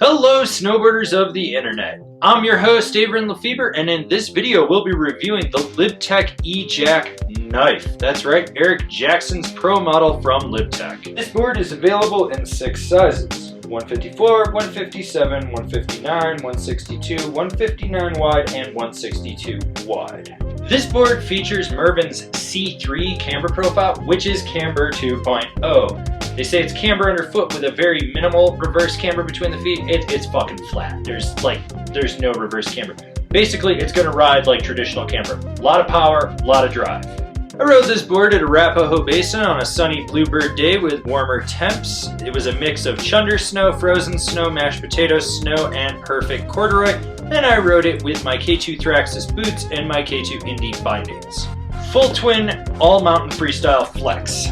Hello snowboarders of the internet. I'm your host Avran LeFeber, and in this video we'll be reviewing the Libtech EJack knife. That's right, Eric Jackson's pro model from Libtech. This board is available in 6 sizes. 154, 157, 159, 162, 159 wide, and 162 wide. This board features Mervin's C3 camber profile, which is Camber 2.0. They say it's camber underfoot with a very minimal reverse camber between the feet. It's fucking flat. There's no reverse camber. Basically, it's gonna ride like traditional camber. A lot of power, a lot of drive. I rode this board at Arapahoe Basin on a sunny bluebird day with warmer temps. It was a mix of chunder snow, frozen snow, mashed potatoes, snow, and perfect corduroy. And I rode it with my K2 Thraxis boots and my K2 Indy bindings. Full twin, all mountain freestyle flex.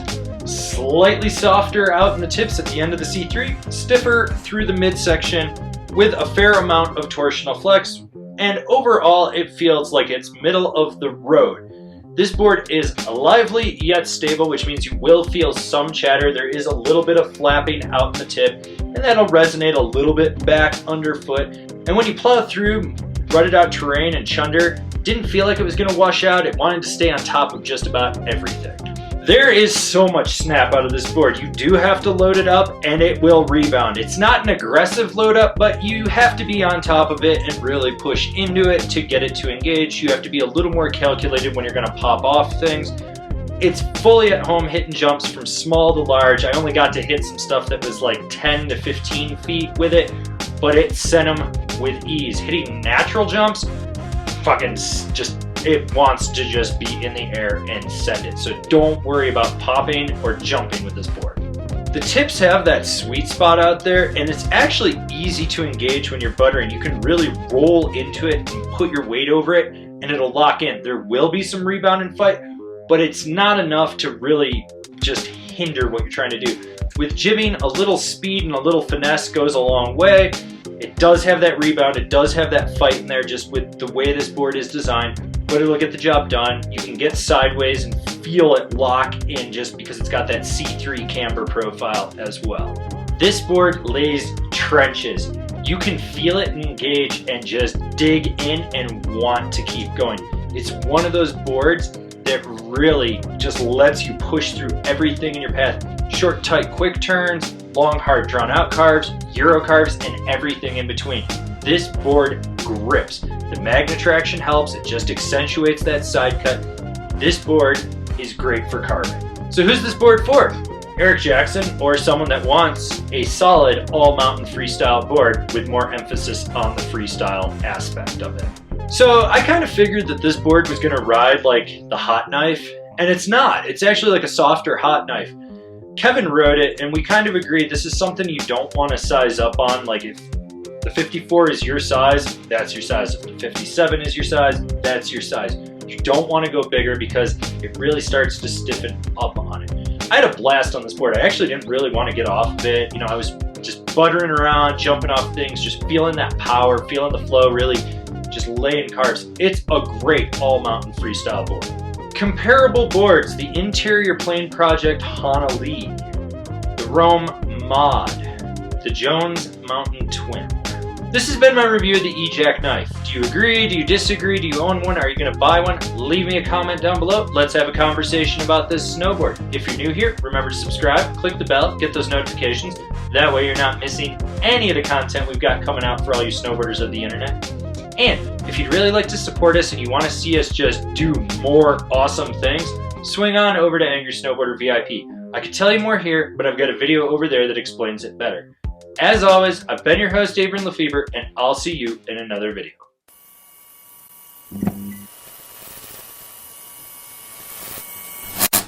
Slightly softer out in the tips at the end of the C3, stiffer through the midsection with a fair amount of torsional flex, and overall it feels like it's middle of the road. This board is lively yet stable, which means you will feel some chatter. There is a little bit of flapping out in the tip, and that'll resonate a little bit back underfoot. And when you plow through rutted out terrain and chunder, didn't feel like it was going to wash out. It wanted to stay on top of just about everything. There is so much snap out of this board. You do have to load it up and it will rebound. It's not an aggressive load up, but you have to be on top of it and really push into it to get it to engage. You have to be a little more calculated when you're gonna pop off things. It's fully at home hitting jumps from small to large. I only got to hit some stuff that was like 10 to 15 feet with it, but it sent them with ease. Hitting natural jumps, fucking just, it wants to just be in the air and send it. So don't worry about popping or jumping with this board. The tips have that sweet spot out there, and it's actually easy to engage when you're buttering. You can really roll into it and put your weight over it and it'll lock in. There will be some rebound and fight, but it's not enough to really just hinder what you're trying to do. With jibbing, a little speed and a little finesse goes a long way. It does have that rebound, it does have that fight in there just with the way this board is designed, but it'll get the job done. You can get sideways and feel it lock in just because it's got that C3 camber profile as well. This board lays trenches. You can feel it engage and just dig in and want to keep going. It's one of those boards that really just lets you push through everything in your path. Short, tight, quick turns, long, hard, drawn out carves, Euro carves, and everything in between. This board grips. The magnet traction helps, it just accentuates that side cut. This board is great for carving. So who's this board for? Eric Jackson, or someone that wants a solid all-mountain freestyle board with more emphasis on the freestyle aspect of it. So I kind of figured that this board was gonna ride like the hot knife, and it's not. It's actually like a softer hot knife. Kevin rode it, and we kind of agreed this is something you don't want to size up on. Like if the 54 is your size, that's your size. If the 57 is your size, that's your size. You don't want to go bigger because it really starts to stiffen up on it. I had a blast on this board. I actually didn't really want to get off of it. You know, I was just buttering around, jumping off things, just feeling that power, feeling the flow, really just laying carves. It's a great all-mountain freestyle board. Comparable boards, the Interior Plane Project Honolulu, the Rome Mod, the Jones Mountain Twin. This has been my review of the EJack knife. Do you agree? Do you disagree? Do you own one? Are you going to buy one? Leave me a comment down below. Let's have a conversation about this snowboard. If you're new here, remember to subscribe, click the bell, get those notifications. That way you're not missing any of the content we've got coming out for all you snowboarders of the internet. And if you'd really like to support us and you want to see us just do more awesome things, swing on over to Angry Snowboarder VIP. I could tell you more here, but I've got a video over there that explains it better. As always, I've been your host, Avran LeFeber, and I'll see you in another video.